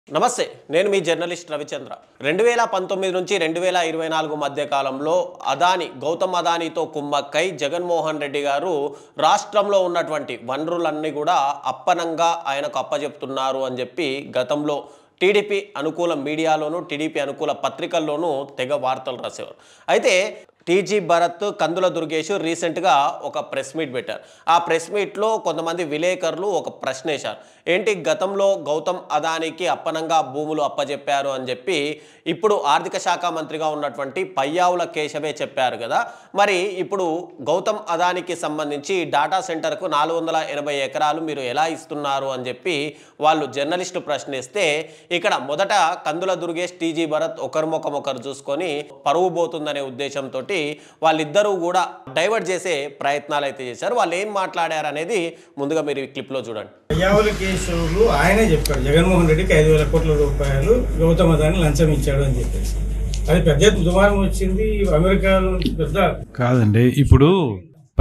నమస్తే నేను మీ జర్నలిస్ట్ రవిచంద్ర 2019 నుంచి 2024 మధ్య కాలంలో అదాని గౌతమ్ అదానితో కుమ్మక్కై జగన్మోహన్ రెడ్డి గారు రాష్ట్రంలో ఉన్నటువంటి వనరులన్నీ కూడా అప్పనంగా ఆయనకు అప్పజెప్తున్నారు అని చెప్పి గతంలో టీడీపీ అనుకూల మీడియాలోను టీడీపీ అనుకూల పత్రికల్లోనూ తెగ వార్తలు రాసేవారు. అయితే టీజీ భరత్ కందుల దుర్గేష్ రీసెంట్గా ఒక ప్రెస్ మీట్ పెట్టారు. ఆ ప్రెస్ మీట్లో కొంతమంది విలేకరులు ఒక ప్రశ్న వేశారు. ఏంటి గతంలో గౌతమ్ అదానికి అప్పనంగా భూములు అప్పజెప్పారు అని చెప్పి ఇప్పుడు ఆర్థిక శాఖ మంత్రిగా ఉన్నటువంటి పయ్యావుల కేశవే చెప్పారు కదా, మరి ఇప్పుడు గౌతమ్ అదానికి సంబంధించి డాటా సెంటర్కు 480 ఎకరాలు మీరు ఎలా ఇస్తున్నారు అని చెప్పి వాళ్ళు జర్నలిస్టు ప్రశ్నిస్తే ఇక్కడ మొదట కందుల దుర్గేష్ టీజీ భరత్ ఒకరి ముఖం ఒకరు చూసుకొని పరువు పోతుందనే ఉద్దేశంతో వాళ్ళిద్దరూ కూడా డైవర్ట్ చేసే ప్రయత్నాలు అయితే చేశారు. వాళ్ళు ఏం మాట్లాడారు అనేది ముందుగా మీరు ఈ క్లిప్ లో చూడండి. పయ్యావుల కేసులు ఆయనే చెప్పాడు, జగన్మోహన్ రెడ్డికి 5,000 కోట్ల రూపాయలు గౌతమ్ అదాని లంచం ఇచ్చాడు అని చెప్పేసి. అది పెద్ద దుమారం వచ్చింది అమెరికాలో. పెద్ద కాదండి, ఇప్పుడు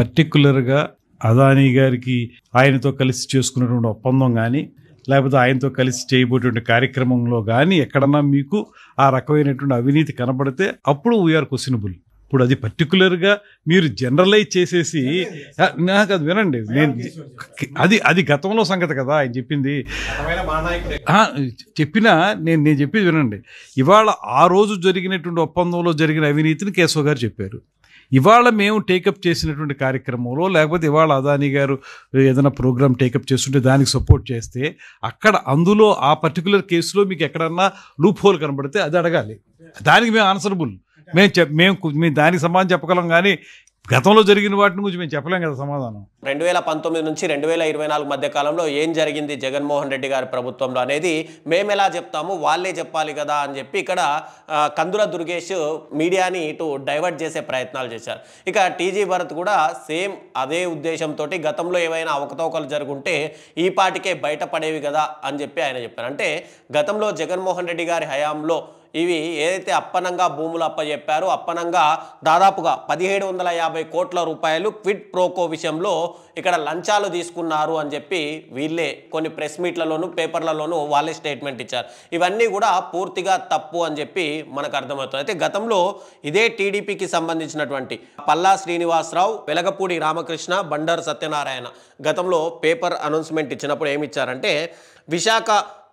పర్టికులర్గా అదానీ గారికి ఆయనతో కలిసి చేసుకున్నటువంటి ఒప్పందం కానీ లేకపోతే ఆయనతో కలిసి చేయబోయేటువంటి కార్యక్రమంలో కానీ ఎక్కడన్నా మీకు ఆ రకమైనటువంటి అవినీతి కనబడితే అప్పుడు వీఆర్ క్వశ్చనబుల్. ఇప్పుడు అది పర్టికులర్గా మీరు జనరలైజ్ చేసేసి నాకు అది వినండి, నేను అది గతంలో సంగతి కదా ఆయన చెప్పింది. చెప్పినా నేను చెప్పేది వినండి. ఇవాళ ఆ రోజు జరిగినటువంటి ఒప్పందంలో జరిగిన అవినీతిని కేశవ్ గారు చెప్పారు. ఇవాళ మేము టేకప్ చేసినటువంటి కార్యక్రమంలో లేకపోతే ఇవాళ అదానీ గారు ఏదైనా ప్రోగ్రామ్ టేకప్ చేస్తుంటే దానికి సపోర్ట్ చేస్తే అక్కడ అందులో ఆ పర్టికులర్ కేసులో మీకు ఎక్కడన్నా లూప్ హోల్ కనబడితే అది అడగాలి. దానికి మేము ఆన్సరబుల్. మేము దానికి సమాధానం చెప్పగలం, కానీ గతంలో జరిగిన వాటిని గురించి మేము చెప్పలేం కదా సమాధానం. 2019 నుంచి 2024 మధ్య కాలంలో ఏం జరిగింది జగన్మోహన్ రెడ్డి గారి ప్రభుత్వంలో అనేది మేము ఎలా చెప్తాము, వాళ్ళే చెప్పాలి కదా అని చెప్పి ఇక్కడ కందుల దుర్గేష్ మీడియాని ఇటు డైవర్ట్ చేసే ప్రయత్నాలు చేశారు. ఇక టీజీ భరత్ కూడా సేమ్ అదే ఉద్దేశంతో గతంలో ఏవైనా అవకతవకలు జరుగుంటే ఈ పాటికే బయటపడేవి కదా అని చెప్పి ఆయన చెప్పారు. అంటే గతంలో జగన్మోహన్ రెడ్డి గారి హయాంలో ఇవి ఏదైతే అప్పనంగా భూములు అప్పచెప్పారో అప్పనంగా దాదాపుగా 1750 కోట్ల రూపాయలు క్విడ్ ప్రోకో విషయంలో ఇక్కడ లంచాలు తీసుకున్నారు అని చెప్పి వీళ్ళే కొన్ని ప్రెస్ మీట్లలోనూ పేపర్లలోనూ వాళ్ళే స్టేట్మెంట్ ఇచ్చారు. ఇవన్నీ కూడా పూర్తిగా తప్పు అని చెప్పి మనకు అర్థమవుతుంది. అయితే గతంలో ఇదే టీడీపీకి సంబంధించినటువంటి పల్లా శ్రీనివాసరావు, వెలగపూడి రామకృష్ణ, బండారు సత్యనారాయణ గతంలో పేపర్ అనౌన్స్మెంట్ ఇచ్చినప్పుడు ఏమి ఇచ్చారంటే విశాఖ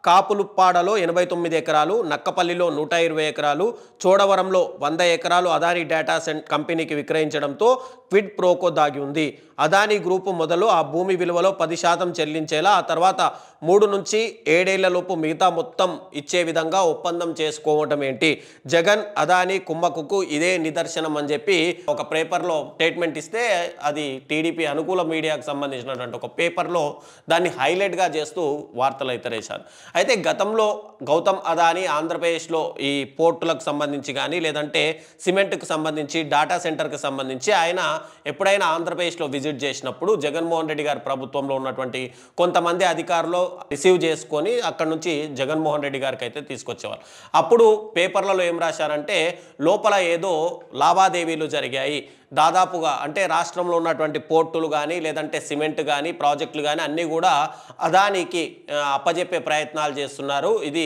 కాపులుప్పాడలో 89 ఎకరాలు, నక్కపల్లిలో 120 ఎకరాలు, చోడవరంలో 100 ఎకరాలు అదానీ డేటా కంపెనీకి విక్రయించడంతో క్విడ్ ప్రోకో దాగి ఉంది. అదానీ గ్రూపు మొదలు ఆ భూమి విలువలో 10% చెల్లించేలా, ఆ తర్వాత 3 నుంచి 7 ఏళ్లలోపు మిగతా మొత్తం ఇచ్చే విధంగా ఒప్పందం చేసుకోవటం ఏంటి? జగన్ అదానీ కుమ్మకుకు ఇదే నిదర్శనం అని చెప్పి ఒక పేపర్లో స్టేట్మెంట్ ఇస్తే అది టీడీపీ అనుకూల మీడియాకు సంబంధించినటువంటి ఒక పేపర్లో దాన్ని హైలైట్గా చేస్తూ వార్తలు అయితే వేశారు. అయితే గతంలో గౌతమ్ అదానీ ఆంధ్రప్రదేశ్లో ఈ పోర్టులకు సంబంధించి కానీ లేదంటే సిమెంట్కు సంబంధించి డాటా సెంటర్కి సంబంధించి ఆయన ఎప్పుడైనా ఆంధ్రప్రదేశ్లో విజిట్ చేసినప్పుడు జగన్మోహన్ రెడ్డి గారి ప్రభుత్వంలో ఉన్నటువంటి కొంతమంది అధికారులు రిసీవ్ చేసుకొని అక్కడ నుంచి జగన్మోహన్ రెడ్డి గారికి అయితే తీసుకొచ్చేవారు. అప్పుడు పేపర్లలో ఏం రాశారంటే లోపల ఏదో లావాదేవీలు జరిగాయి దాదాపుగా, అంటే రాష్ట్రంలో ఉన్నటువంటి పోర్టులు కానీ లేదంటే సిమెంట్ కానీ ప్రాజెక్టులు కానీ అన్నీ కూడా అదానికి అప్పజెప్పే ప్రయత్నాలు చేస్తున్నారు. ఇది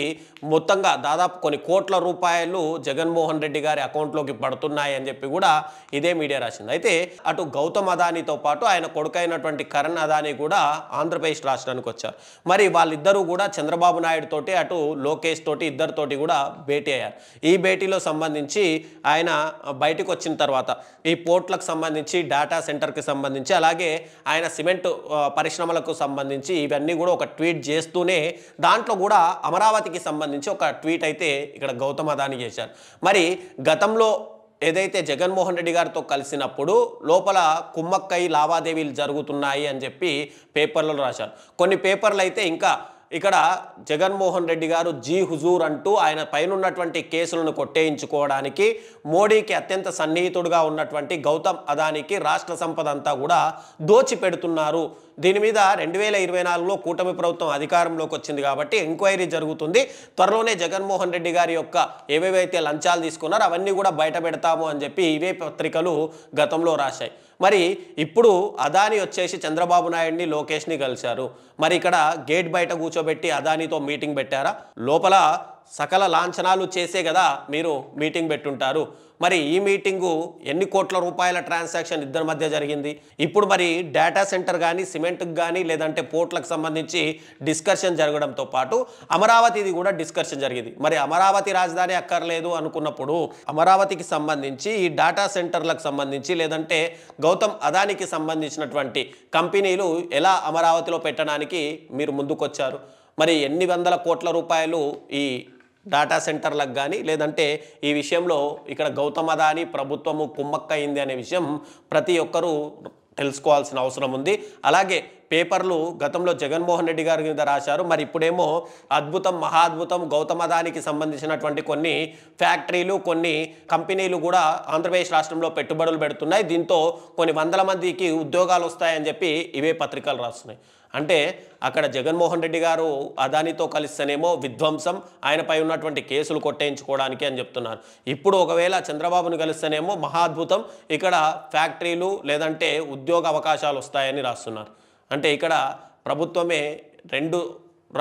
మొత్తంగా దాదాపు కొన్ని కోట్ల రూపాయలు జగన్మోహన్ రెడ్డి గారి అకౌంట్లోకి పడుతున్నాయి అని చెప్పి కూడా ఇదే మీడియా రాసింది. అయితే అటు గౌతమ్ అదానీతో పాటు ఆయన కొడుకైనటువంటి కరణ్ అదానీ కూడా ఆంధ్రప్రదేశ్ రాష్ట్రానికి వచ్చారు. మరి వాళ్ళిద్దరూ కూడా చంద్రబాబు నాయుడు తోటి అటు లోకేష్ తోటి ఇద్దరితోటి కూడా భేటీ అయ్యారు. ఈ భేటీలో సంబంధించి ఆయన బయటకు వచ్చిన తర్వాత ఈ పోర్ట్లకు సంబంధించి డాటా సెంటర్కి సంబంధించి అలాగే ఆయన సిమెంట్ పరిశ్రమలకు సంబంధించి ఇవన్నీ కూడా ఒక ట్వీట్ చేస్తూనే దాంట్లో కూడా అమరావతికి సంబంధించి ఒక ట్వీట్ అయితే ఇక్కడ గౌతమ్ అదానీ చేశారు. మరి గతంలో ఏదైతే జగన్మోహన్ రెడ్డి గారితో కలిసినప్పుడు లోపల కుమ్మక్కై లావాదేవీలు జరుగుతున్నాయి అని చెప్పి పేపర్లలో రాశారు. కొన్ని పేపర్లు అయితే ఇంకా ఇక్కడ జగన్మోహన్ రెడ్డి గారు జీ హుజూర్ అంటూ ఆయన పైన ఉన్నటువంటి కేసులను కొట్టేయించుకోవడానికి మోడీకి అత్యంత సన్నిహితుడుగా ఉన్నటువంటి గౌతమ్ అదానీకి రాష్ట్ర సంపద అంతా కూడా దోచిపెడుతున్నారు, దీని మీద 2024లో కూటమి ప్రభుత్వం అధికారంలోకి వచ్చింది కాబట్టి ఎంక్వైరీ జరుగుతుంది. త్వరలోనే జగన్మోహన్ రెడ్డి గారి యొక్క ఏవేవైతే లంచాలు తీసుకున్నారో అవన్నీ కూడా బయట పెడతాము అని చెప్పి ఇవే పత్రికలు గతంలో రాశాయి. మరి ఇప్పుడు అదాని వచ్చేసి చంద్రబాబు నాయుడిని లోకేష్ని కలిశారు. మరి ఇక్కడ గేట్ బయట కూర్చోబెట్టి అదానితో మీటింగ్ పెట్టారా? లోపల సకల లాంఛనాలు చేసే కదా మీరు మీటింగ్ పెట్టుంటారు. మరి ఈ మీటింగు ఎన్ని కోట్ల రూపాయల ట్రాన్సాక్షన్ ఇద్దరి మధ్య జరిగింది? ఇప్పుడు మరి డేటా సెంటర్ కానీ సిమెంట్కి కానీ లేదంటే పోర్ట్లకు సంబంధించి డిస్కషన్ జరగడంతో పాటు అమరావతిది కూడా డిస్కషన్ జరిగింది. మరి అమరావతి రాజధాని అక్కర్లేదు అనుకున్నప్పుడు అమరావతికి సంబంధించి ఈ డేటా సెంటర్లకు సంబంధించి లేదంటే గౌతమ్ అదానికి సంబంధించినటువంటి కంపెనీలు ఎలా అమరావతిలో పెట్టడానికి మీరు ముందుకొచ్చారు? మరి ఎన్ని వందల కోట్ల రూపాయలు ఈ డేటా సెంటర్లకు కానీ లేదంటే ఈ విషయంలో ఇక్కడ గౌతమ్ అదాని ప్రభుత్వము కుమ్మక్కయింది అనే విషయం ప్రతి ఒక్కరూ తెలుసుకోవాల్సిన అవసరం ఉంది. అలాగే పేపర్లు గతంలో జగన్మోహన్ రెడ్డి గారి మీద రాశారు. మరి ఇప్పుడేమో అద్భుతం మహాద్భుతం గౌతమ్ అదానికి సంబంధించినటువంటి కొన్ని ఫ్యాక్టరీలు కొన్ని కంపెనీలు కూడా ఆంధ్రప్రదేశ్ రాష్ట్రంలో పెట్టుబడులు పెడుతున్నాయి, దీంతో కొన్ని వందల మందికి ఉద్యోగాలు వస్తాయని చెప్పి ఇవే పత్రికలు రాస్తున్నాయి. అంటే అక్కడ జగన్మోహన్ రెడ్డి గారు అదానితో కలిస్తేనేమో విధ్వంసం, ఆయనపై ఉన్నటువంటి కేసులు కొట్టేయించుకోవడానికి అని చెప్తున్నారు. ఇప్పుడు ఒకవేళ చంద్రబాబును కలిస్తేనేమో మహాద్భుతం, ఇక్కడ ఫ్యాక్టరీలు లేదంటే ఉద్యోగ అవకాశాలు వస్తాయని రాస్తున్నారు. అంటే ఇక్కడ ప్రభుత్వమే రెండు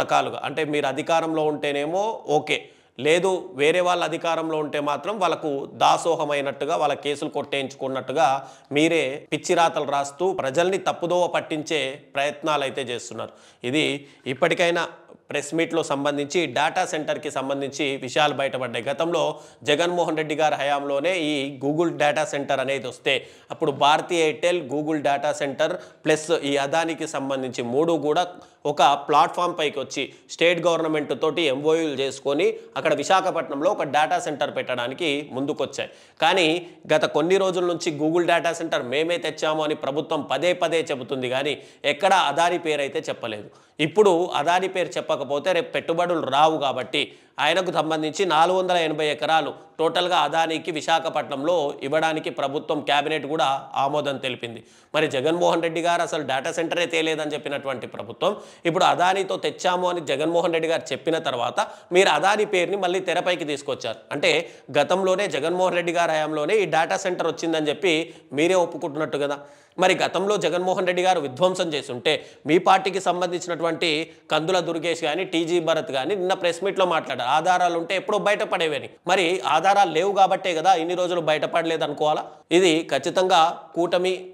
రకాలుగా, అంటే మీరు అధికారంలో ఉంటేనేమో ఓకే, లేదు వేరే వాళ్ళ అధికారంలో ఉంటే మాత్రం వాళ్ళకు దాసోహమైనట్టుగా వాళ్ళ కేసులు కొట్టేయించుకున్నట్టుగా మీరే పిచ్చిరాతలు రాస్తూ ప్రజల్ని తప్పుదోవ పట్టించే ప్రయత్నాలు అయితే చేస్తున్నారు. ఇది ఇప్పటికైనా ప్రెస్ మీట్లో సంబంధించి డేటా సెంటర్కి సంబంధించి విషయాలు బయటపడ్డాయి. గతంలో జగన్మోహన్ రెడ్డి గారి హయాంలోనే ఈ గూగుల్ డేటా సెంటర్ అనేది వస్తే అప్పుడు Bharti Airtel, Google data centre plus ఈ అదానికి సంబంధించి మూడు కూడా ఒక ప్లాట్ఫామ్ పైకి వచ్చి స్టేట్ గవర్నమెంట్ తోటి ఎంఓయూలు చేసుకొని అక్కడ విశాఖపట్నంలో ఒక డేటా సెంటర్ పెట్టడానికి ముందుకొచ్చాయి. కానీ గత కొన్ని రోజుల నుంచి గూగుల్ డేటా సెంటర్ మేమే తెచ్చాము అని ప్రభుత్వం పదే పదే చెబుతుంది, కానీ ఎక్కడ అదాని పేరు అయితే చెప్పలేదు. ఇప్పుడు అదాని పేరు చెప్పకపోతే రేపు పెట్టుబడులు రావు కాబట్టి ఆయనకు సంబంధించి 480 ఎకరాలు టోటల్గా అదానికి విశాఖపట్నంలో ఇవ్వడానికి ప్రభుత్వం క్యాబినెట్ కూడా ఆమోదం తెలిపింది. మరి జగన్మోహన్ రెడ్డి గారు అసలు డేటా సెంటరే తేలేదని చెప్పినటువంటి ప్రభుత్వం ఇప్పుడు అదానితో తెచ్చాము అని జగన్మోహన్ రెడ్డి గారు చెప్పిన తర్వాత మీరు అదాని పేరుని మళ్ళీ తెరపైకి తీసుకొచ్చారు. అంటే గతంలోనే జగన్మోహన్ రెడ్డి గారి హయాంలోనే ఈ డేటా సెంటర్ వచ్చిందని చెప్పి మీరే ఒప్పుకుంటున్నట్టు కదా. మరి గతంలో జగన్మోహన్ రెడ్డి గారు విధ్వంసం చేస్తుంటే మీ పార్టీకి సంబంధించినటువంటి కందుల దుర్గేష్ కానీ టీజీ భరత్ కానీ నిన్న ప్రెస్ మీట్లో మాట్లాడారు, ఆధారాలు ఉంటే ఎప్పుడో బయటపడేవని. మరి ఆధారాలు లేవు కాబట్టే కదా ఇన్ని రోజులు బయటపడలేదు అనుకోవాలా? ఇది ఖచ్చితంగా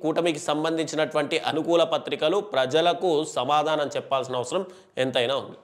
కూటమికి సంబంధించినటువంటి అనుకూల పత్రికలు ప్రజలకు సమాధానం చెప్పాల్సిన అవసరం ఎంతైనా ఉంది.